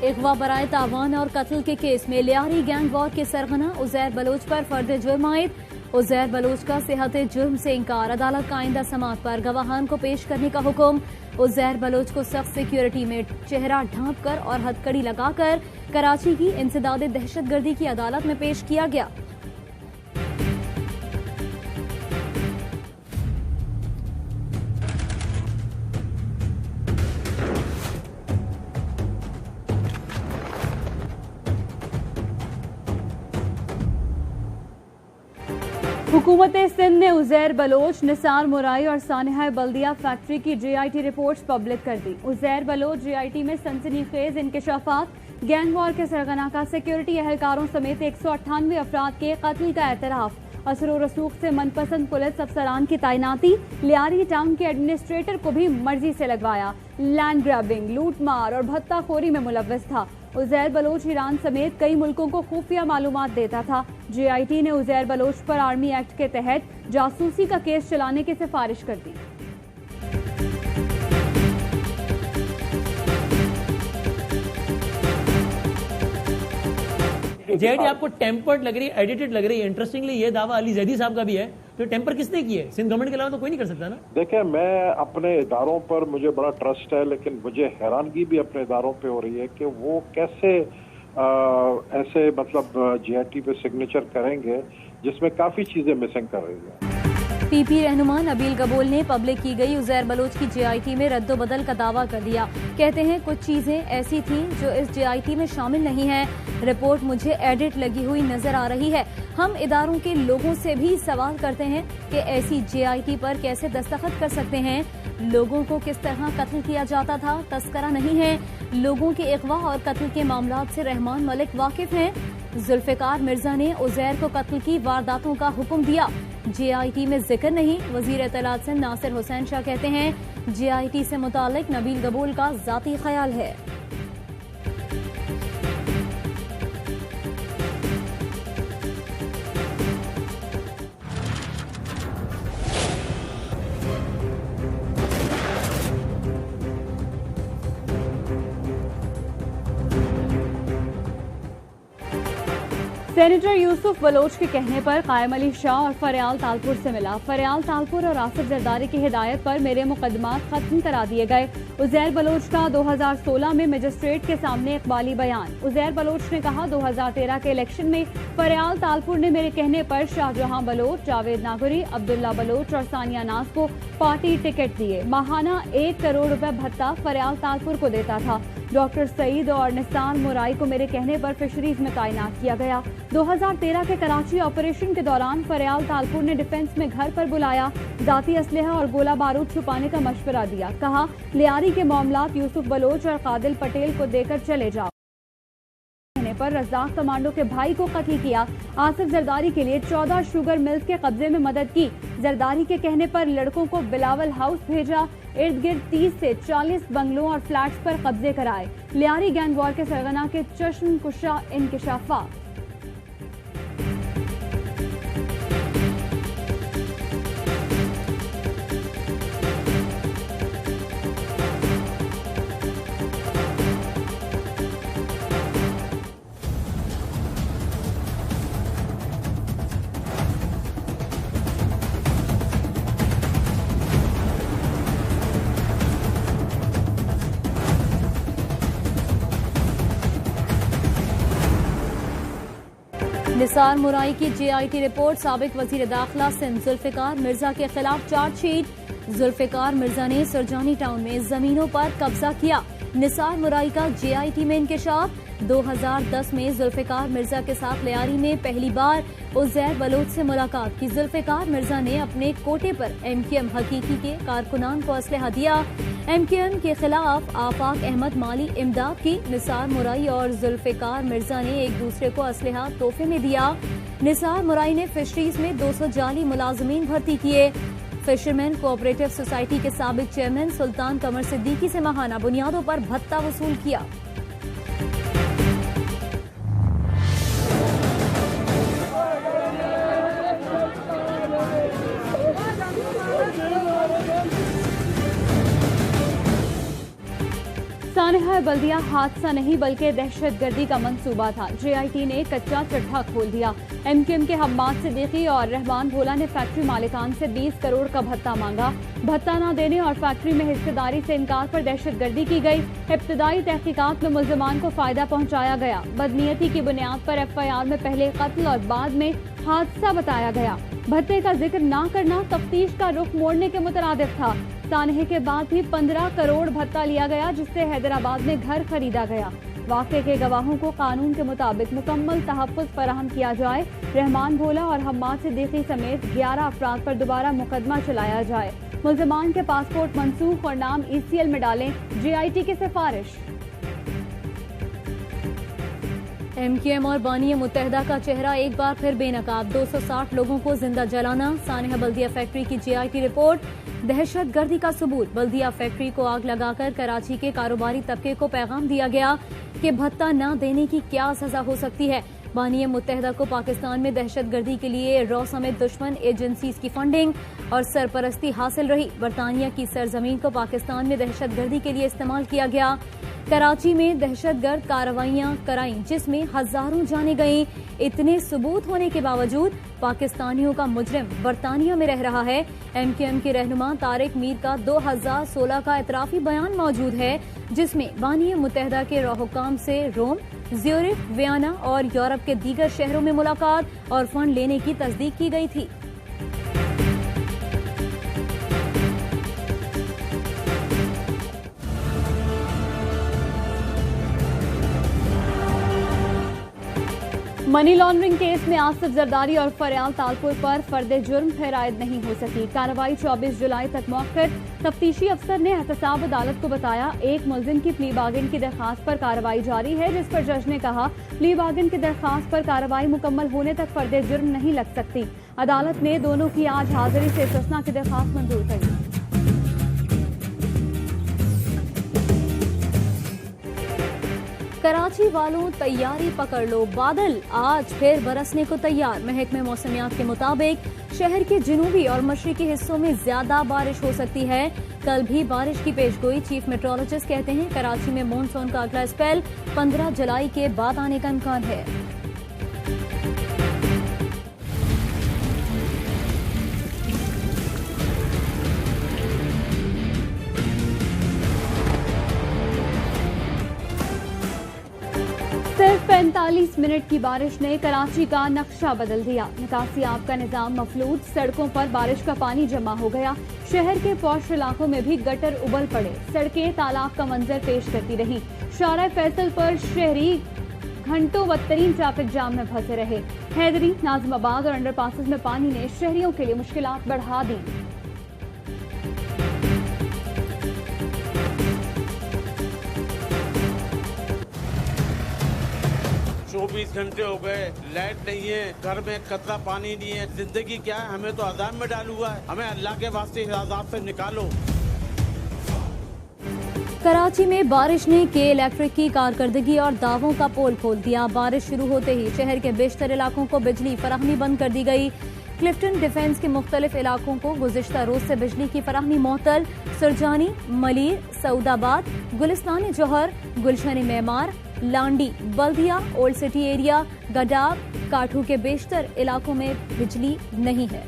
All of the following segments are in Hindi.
अगवा बराए तावान और कत्ल के केस में लियारी गैंग वॉर के सरगना उजैर बलोच पर फर्द जुर्म आयद। उजैर बलोच का सेहत जुर्म से इंकार, अदालत का आइंदा समात पर गवाहान को पेश करने का हुक्म। उजैर बलोच को सख्त सिक्योरिटी में चेहरा ढांप कर और हथकड़ी लगाकर कराची की इंसदाद दहशतगर्दी की अदालत में पेश किया गया। हुकूमत सिंध ने उजैर बलोच, निसार मुराई और सानिहा बल्दिया फैक्ट्री की GIT रिपोर्ट्स पब्लिक कर दी। उजैर बलोच GIT में सनसनीखेज इंकशाफात, गैंग वॉर के सरगना का सिक्योरिटी एहलकारों समेत 198 अफराद के कत्ल का एतराफ, असर रसूख से मनपसंद पुलिस अफसरान की तैनाती, लियारी टाउन के एडमिनिस्ट्रेटर को भी मर्जी से लगवाया, लैंड ग्रैबिंग, लूट मार और भत्ताखोरी में मुलव्वस था। उजैर बलोच ईरान समेत कई मुल्कों को खुफिया मालूमात देता था। GIT ने उजैर बलोच पर आर्मी एक्ट के तहत जासूसी का केस चलाने की सिफारिश कर दी। JIT आपको टेम्पर्ड लग रही है, एडिटेड लग रही है। इंटरेस्टिंगली ये दावा अली जैदी साहब का भी है। तो टेम्पर किसने की है? सिंध गवर्नमेंट के अलावा तो कोई नहीं कर सकता ना। देखिए, मैं अपने इदारों पर मुझे बड़ा ट्रस्ट है, लेकिन मुझे हैरानगी भी अपने इदारों पे हो रही है कि वो कैसे ऐसे मतलब GIT पे सिग्नेचर करेंगे जिसमें काफी चीजें मिसिंग कर रही है। PP रहनुमा नबील गबोल ने पब्लिक की गई उजैर बलोच की GIT में रद्दोबदल का दावा कर दिया। कहते हैं कुछ चीजें ऐसी थीं जो इस GIT में शामिल नहीं है। रिपोर्ट मुझे एडिट लगी हुई नजर आ रही है। हम इदारों के लोगों से भी सवाल करते हैं कि ऐसी GIT पर कैसे दस्तखत कर सकते हैं। लोगों को किस तरह कत्ल किया जाता था तस्करा नहीं है। लोगों के अगवा और कत्ल के मामलात से रहमान मलिक वाकिफ हैं। जुल्फिकार मिर्जा ने उजैर को कत्ल की वारदातों का हुक्म दिया। GIT में जिक्र नहीं। वजीर इत्तलात सिंध नासिर हुसैन शाह कहते हैं GIT से मुतालिक नबील गबूल का जाती ख्याल है। सेनेटर यूसुफ बलोच के कहने पर कायम अली शाह और फरियाल तालपुर से मिला। फरियाल तालपुर और आसिफ जरदारी की हिदायत पर मेरे मुकदमात खत्म करा दिए गए। उजैर बलोच का 2016 में मजिस्ट्रेट के सामने इकबाली बयान। उजैर बलोच ने कहा 2013 के इलेक्शन में फरियाल तालपुर ने मेरे कहने पर शाहजहां बलोच, जावेद नागरी, अब्दुल्ला बलोच और सानिया नाज को पार्टी टिकट दिए। माहाना 1 करोड़ रुपए भत्ता फरियाल तालपुर को देता था। डॉक्टर सईद और निसार मुराई को मेरे कहने पर फिशरीज में तैनात किया गया। 2013 के कराची ऑपरेशन के दौरान फरियाल तालपुर ने डिफेंस में घर पर बुलाया, जाती असलहा और गोला बारूद छुपाने का मशवरा दिया। कहा लियारी के मामलात यूसुफ बलोच और कादिल पटेल को देकर चले जाओ। पर रज़ाक कमांडो के भाई को कत्ल किया। आसिफ जरदारी के लिए 14 शुगर मिल्स के कब्जे में मदद की। जरदारी के कहने पर लड़कों को बिलावल हाउस भेजा। इर्द गिर्द 30 से 40 बंगलों और फ्लैट्स पर कब्जे कराए। लियारी गैंग वॉर के सरगना के चश्म कुशा इंकशाफात। निसार मुराई की GIT रिपोर्ट। साबिक वजीर दाखिला सिंध जुल्फिकार मिर्जा के खिलाफ चार्जशीट। जुल्फिकार मिर्जा ने सरजानी टाउन में जमीनों पर कब्जा किया। निसार मुराई का GIT में इंकशाफ। 2010 में जुल्फिकार मिर्जा के साथ लियारी में पहली बार उजैर बलोच से मुलाकात की। जुल्फिकार मिर्जा ने अपने कोटे पर MKM हकीकी के कारकुनान को असलहा दिया। MKM के खिलाफ आफाक अहमद माली इमदाद की। निसार मुराई और जुल्फिकार मिर्जा ने एक दूसरे को असलहा तोहफे में दिया। निसार मुराई ने फिशरीज में 200 जाली मुलाजमीन भर्ती किए। फिशरमैन कोऑपरेटिव सोसाइटी के साबिक चेयरमैन सुल्तान कमर सिद्दीकी से माहाना बुनियादों पर भत्ता वसूल किया। सानहा बल्दिया हादसा नहीं बल्कि दहशतगर्दी का मंसूबा था। JIT ने कच्चा चट्टा खोल दिया। MQM के हम्माद सिद्दीकी और रहमान भोला ने फैक्ट्री मालिकान से 20 करोड़ का भत्ता मांगा। भत्ता न देने और फैक्ट्री में हिस्सेदारी से इनकार पर दहशतगर्दी की गई। इब्तदाई तहकीकात में मुल्जमान को फायदा पहुंचाया गया। बदनीयती की बुनियाद पर FIR में पहले कत्ल और बाद में हादसा बताया गया। भत्ते का जिक्र न करना तफ्तीश का रुख मोड़ने के मुतरादिफ था। सानहे के बाद भी 15 करोड़ भत्ता लिया गया, जिससे हैदराबाद में घर खरीदा गया। वाक़े के गवाहों को कानून के मुताबिक मुकम्मल तहफ़्फ़ुज़ फराहम किया जाए। रहमान भोला और हम्माद सिद्दीकी समेत 11 अफराद पर दोबारा मुकदमा चलाया जाए। मुल्ज़मान के पासपोर्ट मनसूख और नाम ECL में डालें। JIT की सिफारिश। MQM और बानी मुत्तहदा का चेहरा एक बार फिर बेनकाब। 260 लोगों को जिंदा जलाना। सानहा बल्दिया फैक्ट्री की JIT रिपोर्ट। दहशतगर्दी का सबूत। बल्दिया फैक्ट्री को आग लगाकर कराची के कारोबारी तबके को पैगाम दिया गया कि भत्ता न देने की क्या सजा हो सकती है। बानी मुत्तहदा को पाकिस्तान में दहशतगर्दी के लिए रॉ समेत दुश्मन एजेंसीज की फंडिंग और सरपरस्ती हासिल रही। बरतानिया की सरजमीन को पाकिस्तान में दहशतगर्दी के लिए इस्तेमाल किया गया। कराची में दहशतगर्द कार्रवाइयां कराई, जिसमें हजारों जाने गई। इतने सबूत होने के बावजूद पाकिस्तानियों का मुजरिम बरतानिया में रह रहा है। MQM के रहनुमा तारिक मीर का 2016 का इतराफी बयान मौजूद है, जिसमें बानी मुत्तहदा के हुक्काम से रोम, ज्यूरिख, वियना और यूरोप के दीगर शहरों में मुलाकात और फंड लेने की तस्दीक की गई थी। मनी लॉन्ड्रिंग केस में आसिफ जरदारी और फरियाल तालपुर पर फर्द जुर्म फिर आयद नहीं हो सकी। कार्रवाई 24 जुलाई तक मौखर। तफ्तीशी अफसर ने एहतसाब अदालत को बताया, एक मुल्जिम की प्ली बार्गेन की दरखास्त पर कार्रवाई जारी है, जिस पर जज ने कहा प्ली बार्गेन की दरखास्त पर कार्रवाई मुकम्मल होने तक फर्द जुर्म नहीं लग सकती। अदालत ने दोनों की आज हाजिरी से इस्तिस्ना की दरखास्त मंजूर कर दी। कराची वालों तैयारी पकड़ लो, बादल आज फिर बरसने को तैयार। महकमे मौसमियात के मुताबिक शहर के जनूबी और मशरकी हिस्सों में ज्यादा बारिश हो सकती है। कल भी बारिश की पेशगोई। चीफ मेट्रोलॉजिस्ट कहते हैं कराची में मॉनसून का अगला स्पेल 15 जुलाई के बाद आने का इम्कान है। सिर्फ 45 मिनट की बारिश ने कराची का नक्शा बदल दिया। निकासी आब का निजाम मफलूज। सड़कों पर बारिश का पानी जमा हो गया। शहर के पौश इलाकों में भी गटर उबल पड़े। सड़कें तालाब का मंजर पेश करती रही। शारा फैसल पर शहरी घंटों बदतरीन ट्रैफिक जाम में फंसे रहे। हैदरी, नाजिमाबाद और अंडरपासेस में पानी ने शहरियों के लिए मुश्किलात बढ़ा दी। 24 घंटे हो गए, लाइट नहीं है, घर में कतरा पानी नहीं है। जिंदगी क्या है? हमें तो अजाब में डाल हुआ है। हमें अल्लाह के वास्ते इस अजाब से निकालो। कराची में बारिश ने के इलेक्ट्रिक की कारकर्दगी और दावों का पोल खोल दिया। बारिश शुरू होते ही शहर के बेशतर इलाकों को बिजली फराहमी बंद कर दी गई। क्लिफ्टन डिफेंस के मुख्तलिफ इलाकों को गुज़िश्ता रोज से बिजली की फराहमी मुअत्तल। सुरजानी, मलीर, सऊदाबाद, गुलिस्तान जौहर, गुलशन मेमार, लांडी, बल्दिया, ओल्ड सिटी एरिया, गडाब, काठू के बेशतर इलाकों में बिजली नहीं है।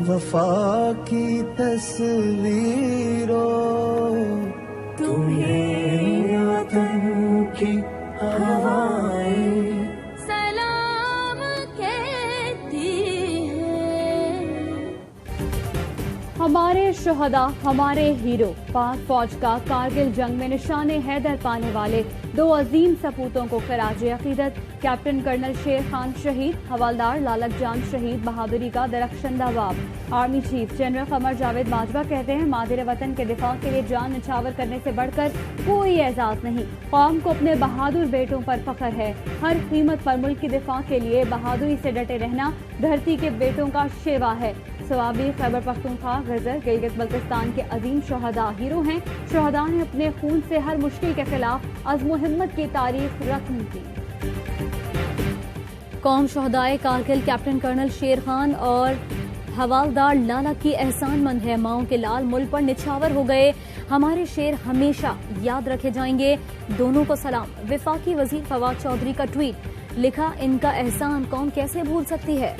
वफा की तस्वीरों तुम्हें वतन की हवाएं सलाम कहती हैं। हमारे शहदा, हमारे हीरो, पाक फौज का कारगिल जंग में निशाने हैदर पाने वाले 2 अजीम सपूतों को खराजे अकीदत। कैप्टन कर्नल शेर खान शहीद, हवालदार लालक जान शहीद। बहादुरी का दरख्शंदा बाब। Army chief general Qamar Javed Bajwa कहते हैं, मादिर वतन के दिफा के लिए जान निछावर करने से बढ़कर कोई एजाज नहीं। कौम को अपने बहादुर बेटों पर फख्र है। हर कीमत पर मुल्क की दिफा के लिए बहादुरी से डटे रहना धरती के बेटों का शेवा है। सवाबी खैबर पख्तूनख्वा गजर गिलगित बल्तिस्तान के अजीम शहदा हीरो हैं। शहदा ने अपने खून से हर मुश्किल के खिलाफ अज़्म हिम्मत की तारीख रकम की। कौम शहदाए कारगिल कैप्टन कर्नल शेर खान और हवालदार लाला की एहसानमंद है। माओं के लाल मुल्क पर निछावर हो गए, हमारे शेर हमेशा याद रखे जाएंगे, दोनों को सलाम। विफाकी वजीर फवाद चौधरी का ट्वीट, लिखा इनका एहसान कौम कैसे भूल सकती है।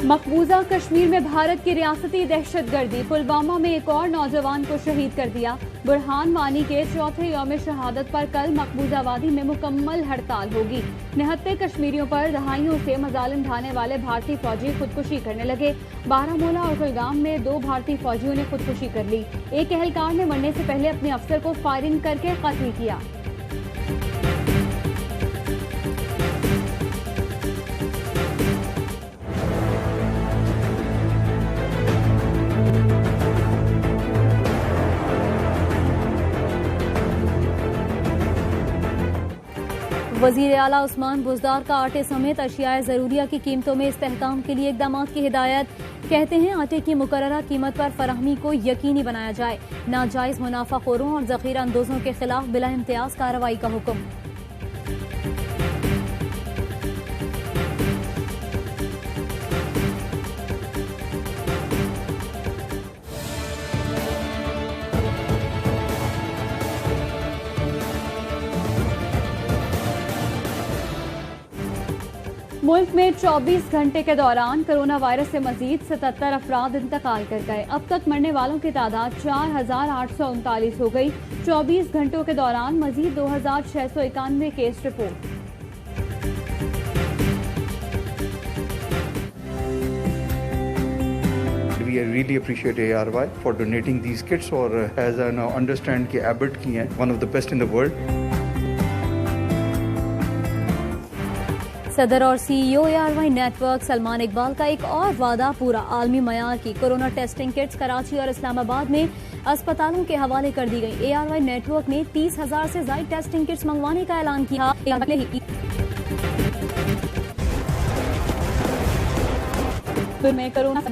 मकबूजा कश्मीर में भारत की रियासती दहशतगर्दी, पुलवामा में एक और नौजवान को शहीद कर दिया। बुरहान वानी के चौथे यौम शहादत पर कल मकबूजा वादी में मुकम्मल हड़ताल होगी। 69 कश्मीरियों पर दहाइयों से मजालिम ढाने वाले भारतीय फौजी खुदकुशी करने लगे। बारामूला और कुलगाम में 2 भारतीय फौजियों ने खुदकुशी कर ली। एक एहलकार ने मरने से पहले अपने अफसर को फायरिंग करके कत्ल किया। वजीर आला उस्मान बुज़दार का आटे समेत अशियाए ज़रूरिया की कीमतों में इस्तेहकाम के लिए इक़दाम की हिदायत। कहते हैं आटे की मुकर्ररा कीमत पर फराहमी को यकीनी बनाया जाए। नाजायज़ मुनाफाखोरों और ज़ख़ीरा अंदोज़ों के खिलाफ बिला इम्तियाज़ कार्रवाई का हुक्म। मुल्क में 24 घंटे के दौरान कोरोना वायरस से मजीद 77 अफराद इंतकाल कर गए। अब तक मरने वालों की तादाद 4839 हो गई। 24 घंटों के दौरान मजीद 2691 case report. We really appreciate ARY for donating these kits, और as I now understand कि Abbott की हैं, one of the best in the world. सदर और CEO ARY network Salman Iqbal का एक और वादा पूरा। आलमी मयार की कोरोना टेस्टिंग किट्स कराची और इस्लामाबाद में अस्पतालों के हवाले कर दी गई। ARY नेटवर्क ने 30,000 से ज्यादा टेस्टिंग किट्स मंगवाने का ऐलान किया। में कोरोना से